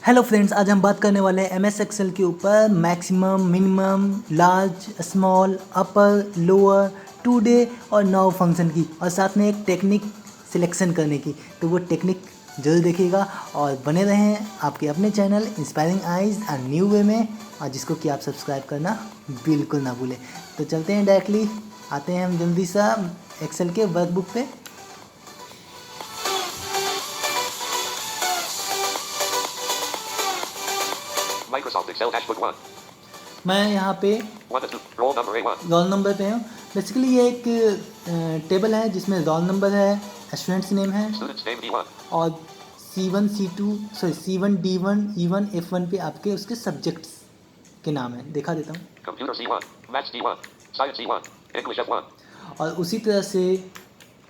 Hello friends, आज हम बात करने वाले हैं एमएस एक्सेल के ऊपर मैक्सिमम, मिनिमम, लार्ज, स्मॉल, अपर, लोअर, टुडे और नाउ फंक्शन की, और साथ में एक टेक्निक सिलेक्शन करने की। तो वो टेक्निक जरूर देखिएगा और बने रहें आपके अपने channel inspiring eyes a new way में, और जिसको कि आप सब्सक्राइब करना बिल्कुल ना भूलें। तो चलते हैं डायरेक्टली, आते हैं हम जल्दी सा एक्सेल के वर्कबुक पे। Microsoft Excel Dashboard 1. मैं यहाँ पे 1 to 2. Roll number A1. Roll number पे हूँ। बेसिकली ये एक टेबल है जिसमें रोल नंबर है, स्टूडेंट्स नेम है, Student's name D1. और C1 C2 sorry C1 D1 E1 F1 पे आपके उसके सब्जेक्ट्स के नाम है। दिखा देता हूँ। Computer C1. Maths D1. Science C1. English F1. और उसी तरह से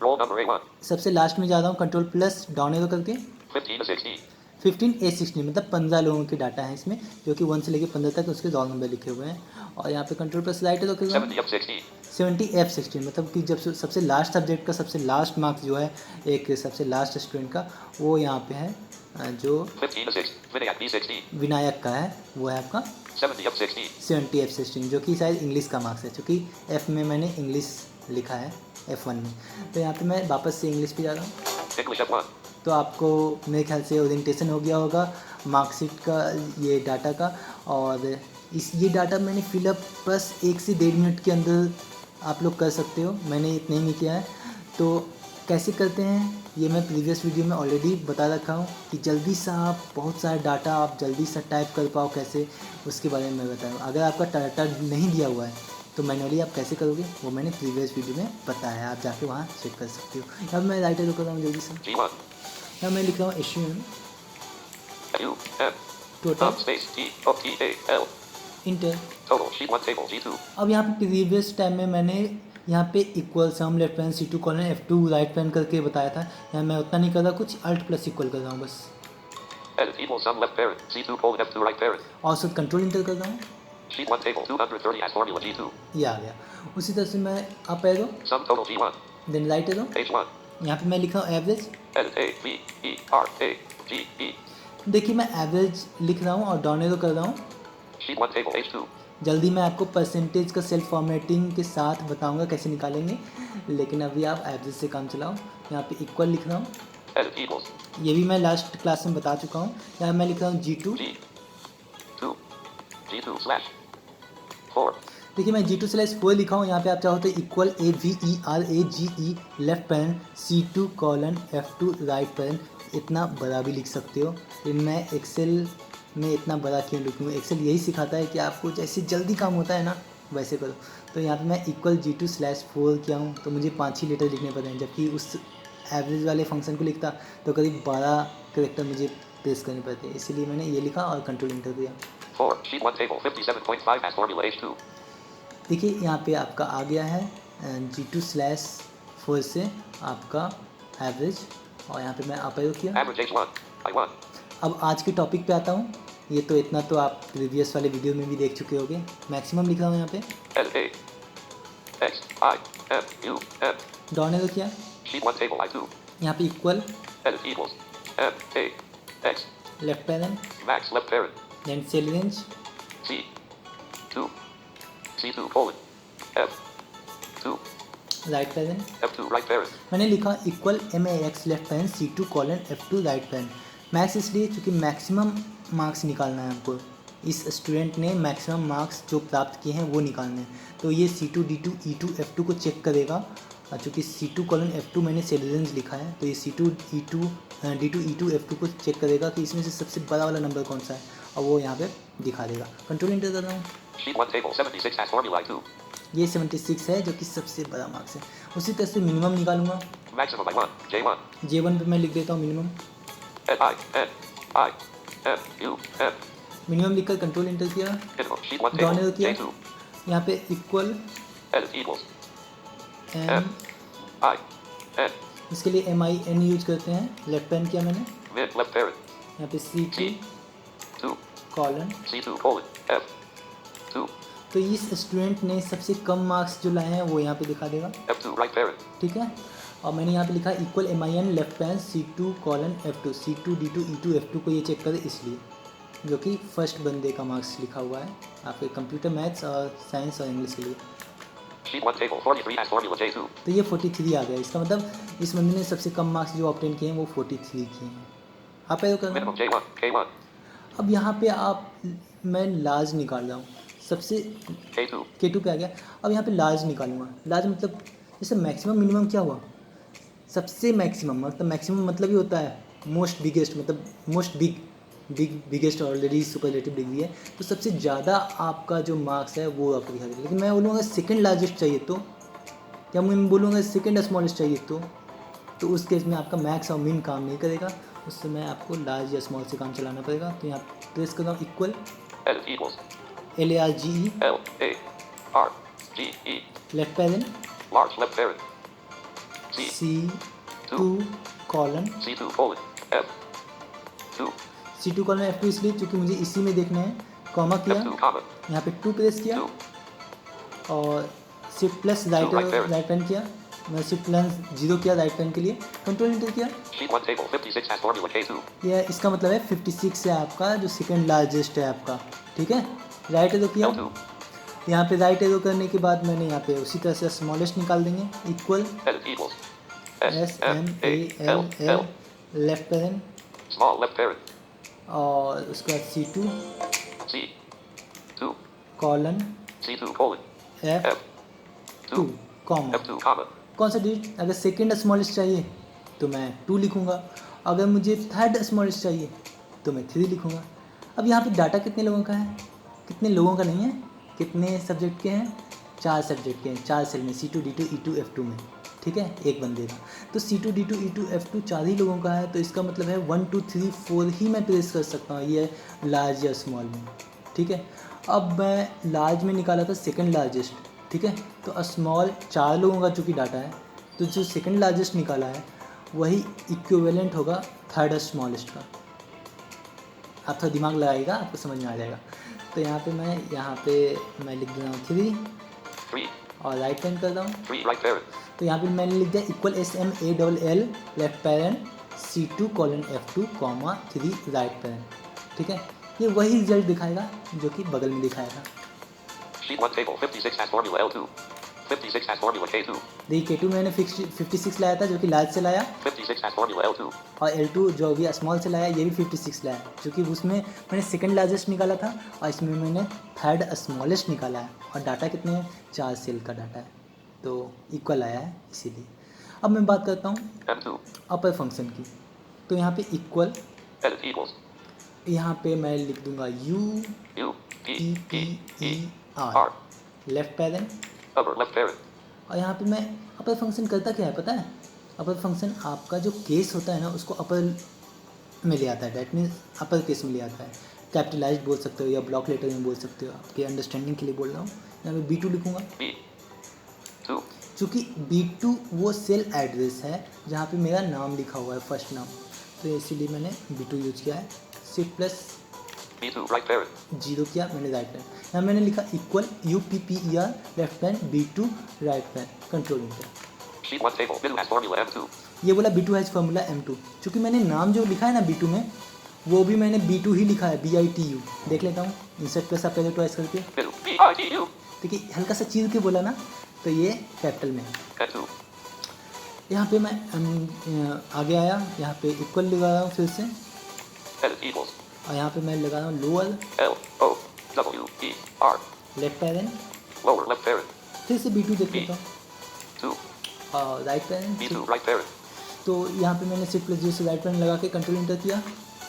Roll number A1. सबसे लास्ट में जा रहा हूँ, कंट्रोल प्लस डाउन एरो करके 15 to 16. 15A16, मतलब 15 लोगों के डाटा है इसमें, जो कि 1 से लेकर 15 तक उसके रोल नंबर लिखे हुए हैं। और यहाँ पे कंट्रोल प्लस राइट एरो कर रहा हूँ 70 of 16. 70F16, मतलब कि जब सबसे लास्ट सब्जेक्ट का सबसे लास्ट मार्क्स जो है एक सबसे लास्ट स्टूडेंट का, वो यहाँ पे है जो 15 to 6. Vinayak B16. विनायक का है, वो है आपका 70 of 16. 70F16, जो कि शायद इंग्लिश का मार्क्स है, क्योंकि F में मैंने इंग्लिश लिखा है F1 में। तो यहाँ पे मैं वापस से इंग्लिश पे जा रहा हूँ। English F1. तो आपको मेरे ख्याल से ओरिएंटेशन हो गया होगा मार्कशीट का, ये डाटा का। और ये डाटा मैंने फिलअप बस 1 से 1.5 मिनट के अंदर आप लोग कर सकते हो। मैंने इतना ही नहीं किया है। तो कैसे करते हैं ये मैं प्रीवियस वीडियो में ऑलरेडी बता रखा हूँ कि जल्दी सा आप बहुत सारा डाटा आप जल्दी सा टाइप कर पाओ कैसे, उसके बारे में मैं बताऊँ। अगर आपका डाटा नहीं दिया हुआ है तो मैनुअली आप कैसे करोगे वो मैंने प्रीवियस वीडियो में बताया है, आप जाके वहाँ चेक कर सकते हो। अब मैं राइटर कर रहा हूँ जल्दी से। G1. यहाँ मैं लिख रहा हूँ Asian U. M. Total Space T. O. T. A. L. Inter. Total. Sheet 1 table G2. अब यहाँ पे प्रीवियस टाइम में मैंने यहाँ पे इक्वल सम left paren C2 colon F2 right pan करके बताया था। यहाँ मैं उतना नहीं कर रहा, कुछ अल्ट प्लस इक्वल कर रहा हूँ बस। Edit equals sum left parent. C2 colon F2 right parent. औसत कंट्रोल इंटर कर रहा हूँ, Sheet 1 table 230 as formula G2. ये आ गया। उसी तरह से मैं up arrow Sum total G1. Then right arrow, H1. यहाँ पे मैं लिख रहा हूँ average. Edit A. V. E. R. A. G. E. देखिए मैं एवरेज लिख रहा हूँ और डाउन एरो कर रहा हूँ। Sheet 1 table H2. जल्दी मैं आपको परसेंटेज का सेल्फ फॉर्मेटिंग के साथ बताऊंगा कैसे निकालेंगे, लेकिन अभी आप एवरेज से काम चलाओ। यहाँ पे इक्वल लिख रहा हूँ, Edit equals ये भी मैं लास्ट क्लास में बता चुका हूँ। यहाँ मैं लिख रहा हूँ G2। G2 G2 slash 4. देखिए मैं G2/4 लिखा हूँ। यहाँ पे आप चाहो तो equal AVERAGE left paren C2 colon F2 right pan इतना बड़ा भी लिख सकते हो। ये मैं एक्सेल में इतना बड़ा क्यों लिखूँ, एक्सेल यही सिखाता है कि आपको जैसे जल्दी काम होता है ना वैसे करो। तो यहाँ पे मैं इक्वल G2/4 किया हूँ, तो मुझे 5 ही लेटर लिखने पड़े हैं, जबकि उस एवरेज वाले फंक्शन को लिखता तो करीब 12 करेक्टर मुझे प्रेस करने पड़ते, इसीलिए मैंने ये लिखा और कंट्रोल इंटर दिया। 4. Sheet 1 table 57.5 as formula H2. देखिए यहाँ पे आपका आ गया है G2/4 से आपका एवरेज, और यहाँ पे मैं अप एरो किया। Average H1. I1. अब आज के टॉपिक पे आता हूँ। ये तो इतना तो आप प्रीवियस वाले वीडियो में भी देख चुके होंगे। मैक्सिमम लिख रहा हूँ यहाँ पे, Edit A. X. I. M. U. M. Down arrow किया। Sheet 1 table I2. यहाँ पे equal Edit equals M. A. X. Left parent, Max left parent. Then cell range C. 2. C2 colon F. 2. Right parent. F2 right parent. मैंने लिखा equal MAX left paren C2 colon F2 right paren. Max इसलिए क्योंकि maximum marks निकालना है हमको। इस student ने maximum marks जो प्राप्त किए हैं वो निकालने हैं। तो ये C2 D2 E2 F2 को चेक करेगा, और चूँकि C2 कॉलन F2 मैंने सेल रेंज लिखा है, तो ये C2 E2 D2 E2 F2 को चेक करेगा कि इसमें से सबसे बड़ा वाला नंबर कौन सा है, और वो यहाँ पे दिखा देगा। कंट्रोल इंटर कर रहा हूँ। Sheet 1 table 76 as formula I2. ये 76 है, जो कि सबसे बड़ा मार्क्स है। उसी तरह से मिनिमम निकालूंगा। Maximum I1. J1. J1 पे मैं लिख देता हूँ minimum. N. I. N. I. M. U. M. Minimum लिखकर कंट्रोल इंटर किया, Interval. Sheet 1 down table arrow किया। J2. यहाँ पे equal Edit equals M, I. N. इसके लिए MIN यूज करते हैं। लेफ्ट पैन किया मैंने, Mid left parent. यहाँ पे C2 2. Colon. C2 colon F. 2. तो इस स्टूडेंट ने सबसे कम मार्क्स जो लाए हैं वो यहाँ पे दिखा देगा, F2 right parent. ठीक है। और मैंने यहाँ पे लिखा equal MIN left paren C2 colon F2, C2 D2 E2 F2 को ये चेक करे इसलिए। जो कि फर्स्ट बंदे का मार्क्स लिखा हुआ है आपके कंप्यूटर मैथ्स और साइंस और इंग्लिश के लिए। Sheet 1 table 43 has formula J2. तो ये 43 आ गया, इसका मतलब इस बंदे ने सबसे कम मार्क्स जो ऑब्टेन किए हैं वो 43 किए हैं। आप ऐसा कर रहे Minimum हैं। J1, K1, अब यहाँ पे आप मैं लार्ज निकाल रहा हूँ सबसे, K2, K2 पे आ गया। अब यहाँ पे लार्ज निकालूंगा। लार्ज मतलब जैसे मैक्सिमम मिनिमम क्या हुआ, सबसे मैक्सिमम मतलब मैक्सिमम मतलब ही होता है मोस्ट बिगेस्ट, मतलब most biggest already superlative degree है, तो सबसे ज़्यादा आपका जो मार्क्स है वो आपको दिखा देगा। लेकिन मैं बोलूँगा सेकंड लार्जेस्ट चाहिए तो, या मैं बोलूँगा सेकंड स्मॉलेस्ट चाहिए तो उस केस में आपका मैक्स और मिन काम नहीं करेगा, उस समय आपको लार्ज या स्मॉल से काम चलाना पड़ेगा। तो यहाँ प्रेस कर रहा हूँ equal L equals LARGE L A R G E. Left parent Large left parent. C2 colon C2 colon F2 C2 colon F2 इसलिए क्योंकि मुझे इसी में देखना है, कॉमा किया, F2 comma यहाँ पे 2 प्रेस किया 2. और shift plus right parent. Right pan किया, मैं शिफ्ट प्लस 0 किया राइट पैन के लिए, कंट्रोल इंटर किया। Sheet 1 table 56 has formula K2. यह इसका मतलब है 56 है आपका जो सेकंड लार्जेस्ट है आपका, ठीक है। राइट एरो किया, L2 यहाँ पे राइट एरो करने के बाद मैंने यहाँ पे उसी तरह से स्मॉलेस्ट निकाल देंगे equal L equals SMALL left parent small left parent. और उसके बाद C2 C2 colon C2 colon F2 F2 comma. F2 comma कौन सा डिजिट, अगर सेकंड स्मॉलेस्ट चाहिए तो मैं 2 लिखूँगा, अगर मुझे थर्ड स्मॉलेस्ट चाहिए तो मैं 3 लिखूँगा। अब यहाँ पे डाटा कितने लोगों का है, कितने लोगों का नहीं है, कितने सब्जेक्ट के हैं, 4 सब्जेक्ट के हैं, 4 सेल में C2 D2 E2 F2 में, ठीक है, एक बंदे का। तो C2 D2 E2 F2 4 ही लोगों का है, तो इसका मतलब है 1 2 3 4 ही मैं प्रेस कर सकता हूँ, ये लार्ज या स्मॉल में, ठीक है। अब मैं लार्ज में निकाला था सेकंड लार्जेस्ट, ठीक है, तो स्मॉल 4 लोगों का चूँकि डाटा है, तो जो सेकंड लार्जेस्ट निकाला है वही इक्विवेलेंट होगा थर्ड स्मॉलेस्ट का। आप थोड़ा दिमाग लगाइएगा, आपको समझ में आ जाएगा। तो यहाँ पे मैं लिख दे रहा हूँ 3 और राइट पैन कर रहा हूँ। 3 right parent. तो यहाँ पे मैंने लिख दिया equal SMALL left parent C2 colon F2 comma 3 right parent, ठीक है। ये वही रिजल्ट दिखाएगा जो कि बगल में दिखाएगा। Sheet 1 table 56 has formula L2. 56 has formula K2. देखिए K2 मैंने 56 लाया था जो कि लार्ज से लाया, 56 has formula L2. और L2 जो भी स्मॉल से लाया ये भी 56 लाया, क्योंकि उसमें मैंने सेकंड लार्जेस्ट निकाला था और इसमें मैंने थर्ड स्मॉलेस्ट निकाला है, और डाटा कितने हैं, 4 सेल का डाटा है, तो इक्वल आया है इसीलिए। अब मैं बात करता हूँ M2 अपर फंक्शन की। तो यहाँ पे इक्वल, L equals यहाँ पे मैं लिख दूंगा U P P E UPPER R left parent, upper left parent. और यहाँ पे मैं अपर फंक्शन करता क्या है पता है, अपर फंक्शन आपका जो केस होता है ना उसको अपर में ले आता है, डैट मीन्स अपर केस में ले आता है। कैपिटलाइज्ड बोल सकते हो या ब्लॉक लेटर में बोल सकते हो, आपके अंडरस्टैंडिंग के लिए बोल रहा हूँ। यहाँ पे B2 लिखूँगा, B2 चूँकि B2 वो सेल एड्रेस है जहाँ पे मेरा नाम लिखा हुआ है, फर्स्ट नाम, तो इसीलिए मैंने B2 यूज किया है। Shift plus B2 right parent. 0 किया मैंने राइट पैन, यहाँ मैंने लिखा equal UPPER left pan B2 right pan, control inter. Sheet 1 table middle has formula M2. ये बोला B2 हैज फार्मूला M2, चूँकि मैंने नाम जो लिखा है ना B2 में वो भी मैंने B2 ही लिखा है, BITU। देख लेता हूँ इंसर्ट प्लस आप पहले ट्वाइस करके, Middle B-I-T-U. देखिए हल्का सा चीर के बोला ना, तो ये कैपिटल में है। M2 यहाँ पे मैं आगे आया, यहाँ पे इक्वल लगा रहा हूँ फिर से, L equals और यहाँ पे मैं लगा रहा हूँ lower L-O-W-E-R left parent, lower left parent. फिर से B2 देख लेता हूँ, 2 और right parent. B2 right parent. तो यहाँ पे मैंने शिफ्ट प्लस 0 से राइट पैरेंट लगा के कंट्रोल इंटर किया।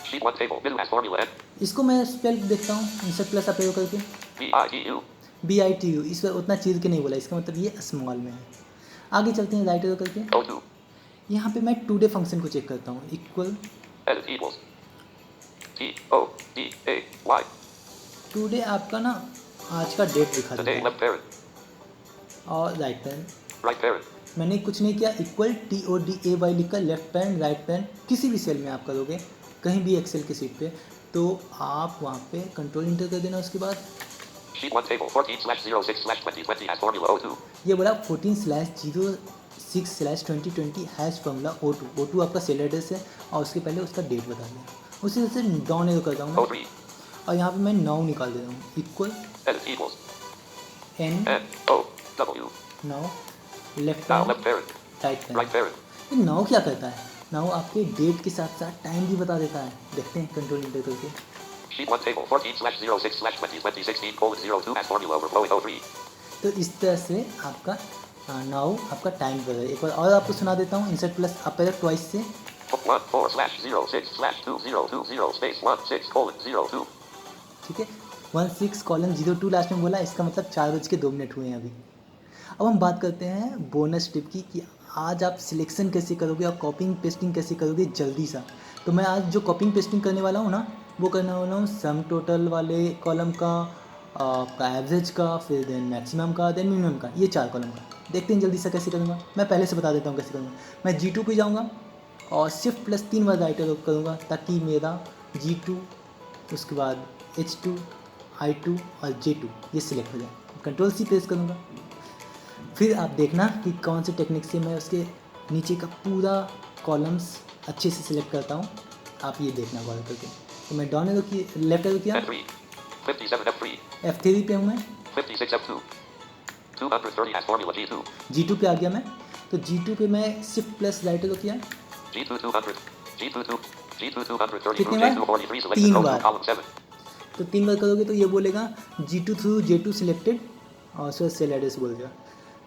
Sheet 1 table middle has formula M. इसको मैं स्पेल देखता हूँ इंसर्ट प्लस आप प्रयोग करके, B-I-T-U. BITU। इस पर उतना चीर के नहीं बोला, इसका मतलब ये स्मॉल में है। आगे चलते हैं राइट एरो करके, O2 यहाँ पे मैं टुडे फंक्शन को चेक करता हूँ, equal L equals T-O-D-A-Y. Today आपका ना आज का डेट दिखा देता Today है, left parent. और राइट पैन Right parent. मैंने कुछ नहीं किया, इक्वल TODAY लिखकर लेफ्ट पैन राइट पैन किसी भी सेल में आप करोगे, कहीं भी एक्सेल की सीट पे, तो आप वहाँ पे कंट्रोल इंटर कर देना। उसके बाद Sheet 1 table 14/06/2020 has formula O2. ये बोला 14/06/2020 हैश फार्मूला O2 आपका सेल एड्रेस है, और उसके पहले उसका डेट बता दिया। उसी तरह से डाउन एरो करता हूँ मैं, O3 और यहाँ पे मैं 9 निकाल दे रहा हूँ equal Edit equals. N N O W. 9 left Now pan left parent. Right pan. Right parent. ये 9 क्या करता है? 9 आपके डेट के साथ साथ टाइम भी बता देता है। देखते हैं कंट्रोल इंटर करके। Sheet 1 table 14/06/2020:02 as formula overflowing 03. तो इस तरह से आपका 9 आपका टाइम बदल। एक बार और आपको सुना देता हूँ, insert plus up arrow twice से 14/06/2020 space 16:02. ठीक है। 16:02 लास्ट में बोला, इसका मतलब 4:02 हुए हैं अभी। अब हम बात करते हैं बोनस टिप की कि आज आप सिलेक्शन कैसे करोगे और कॉपिंग पेस्टिंग कैसे करोगे जल्दी सा। तो मैं आज जो कॉपिंग पेस्टिंग करने वाला हूँ ना, वो करने वाला हूँ सम टोटल वाले कॉलम का, आपका एवरेज का, फिर देन मैक्सिमम का, देन मिनिमम का, ये 4 कॉलम का। देखते हैं जल्दी से कैसे करूँगा। मैं पहले से बता देता हूँ कैसे करूँगा। मैं G2 पे जाऊँगा और शिफ्ट प्लस 3 बार राइट एरो करूँगा ताकि मेरा G2, उसके बाद H2, I2 और J2 ये सिलेक्ट हो जाए। कंट्रोल C प्रेस करूँगा। फिर आप देखना कि कौन से टेक्निक से मैं उसके नीचे का पूरा कॉलम्स अच्छे से सिलेक्ट करता हूँ। आप ये देखना गौर करके। तो मैं डाउन एरो की लेफ्ट एरो किया, F3. 57 F3. F3 पे हूँ मैं, 56 F2. 230 as formula G2. G2 पे आ गया मैं। तो G2 पे मैं शिफ्ट प्लस राइट एरो किया, G2 200. G2 230 कितने through बार? J2 43 selected 3 row बार। 2 column 7. तो 3 बार करोगे तो ये बोलेगा G2 थ्रू J2 सिलेक्टेड और उसका सेल एड्रेस बोल देगा।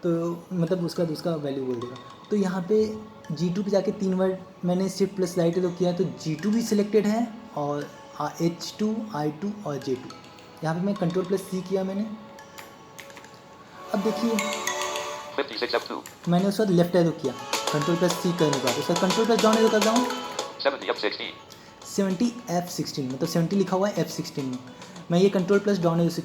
तो मतलब उसका वैल्यू बोल देगा। तो यहाँ पे G2 पे जाके 3 बार मैंने शिफ्ट प्लस राइट एरो किया तो G2 भी सिलेक्टेड है और H2, I2 और J2। यहाँ पे मैं कंट्रोल प्लस C किया मैंने। अब देखिए 56 F2. मैंने उसके बाद लेफ्ट एरो किया कंट्रोल प्लस C करने के बाद, उसका कंट्रोल प्लस डाउन एरो कर रहा हूँ। 70 F16. 70 F16 मतलब 70 लिखा हुआ है F16 में। मैं ये कंट्रोल प्लस डाउन एरो से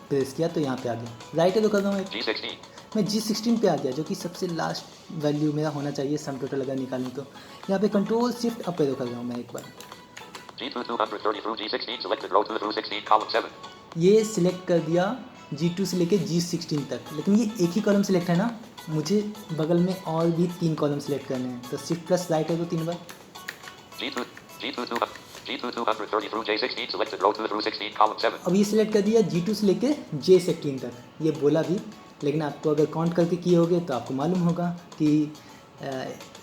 प्रेस किया तो यहाँ पे आ गया। राइट एरो कर रहा हूँ, G16. मैं G16 पे आ गया जो कि सबसे लास्ट वैल्यू मेरा होना चाहिए सम टोटल अगर निकालूँ तो। यहाँ पे कंट्रोल शिफ्ट अप एरो कर रहा हूँ मैं एक बार। G2 230 through G16 selected row 2 through 16 column 7. ये सिलेक्ट कर दिया G2 से लेके G16 तक, लेकिन ये एक ही कॉलम सिलेक्ट है ना, मुझे बगल में और भी 3 कॉलम सिलेक्ट करने हैं। तो शिफ्ट प्लस राइट एरो 3 बार। G2 230 through J16 selected row 2 through 16 column 7. अब ये सिलेक्ट कर दिया G2 से लेके J16 तक, ये बोला भी, लेकिन आपको अगर काउंट करके किए होगे तो आपको मालूम होगा कि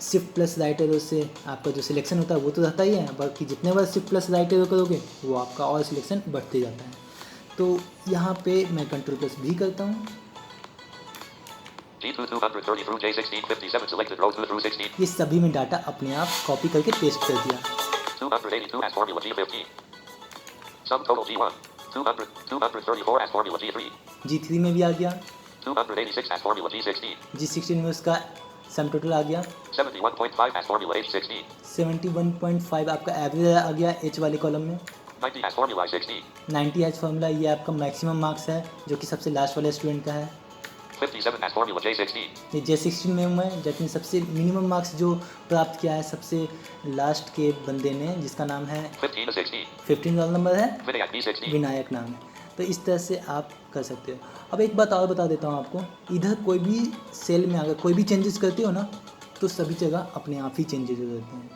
शिफ्ट प्लस राइट एरो से आपका जो सिलेक्शन होता है वो तो रहता ही है, बाकी जितने बार शिफ्ट प्लस राइट एरो करोगे वो आपका और सिलेक्शन बढ़ते जाता है। तो यहाँ पे मैं कंट्रोल प्लस भी करता हूँ। G2 230 through J16 57 selected row 2 through 16. ये सभी में डाटा अपने आप कॉपी करके पेस्ट कर दिया। 282 as formula G15. Sum total G1. 234 as formula G3. G3 में भी आ गया, 286 as formula G16. G16 में उसका सम टोटल आ गया, 71.5 as formula H16. 71.5 आपका एवरेज आ गया H वाले कॉलम में। 90 as formula I16. 90 H formula ये आपका मैक्सिमम मार्क्स है जो कि सबसे लास्ट वाले स्टूडेंट का है। 57 as formula J16. ये J16 में हूँ मैं, जिसमें सबसे मिनिमम मार्क्स जो प्राप्त किया है सबसे लास्ट के बंदे ने, जिसका नाम है 15 to 16. 15 वाला नंबर है, Vinayak B16. विनायक नाम है। तो इस तरह से आप कर सकते हो। अब एक बात और बता देता हूँ आपको, इधर कोई भी सेल में अगर कोई भी चेंजेस करते हो ना तो सभी जगह अपने आप ही चेंजेस हो जाते हैं।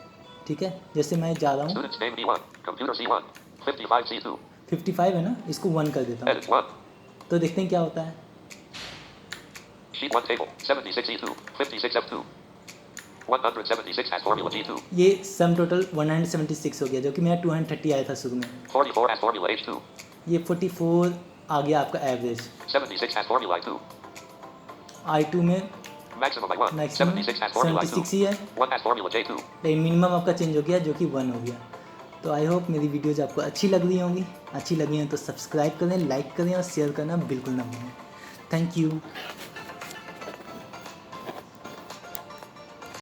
ठीक है, जैसे मैं जा रहा हूँ, Student's name B1. Computer C1. 55 C2. 55 है ना, इसको 1 कर देता हूँ Edit 1. तो देखते हैं क्या होता है। Sheet 1 table. 76 E2. 56 F2. 176 as formula G2. ये सम टोटल 176 हो गया जो कि मेरा 230 आया था शुरू में। 44 as formula H2. ये 44 आ गया आपका average. 76 as formula I2. I2 में Maximum I1. Maximum 76 as formula 76 I2. ही है, 1 as formula J2. लेकिन मिनिमम आपका चेंज हो गया जो कि 1 हो गया। तो आई होप मेरी वीडियोज़ आपको अच्छी लग रही होंगी। अच्छी लगी हैं तो सब्सक्राइब करें, लाइक करें और शेयर करना बिल्कुल ना भूलें। Thank you.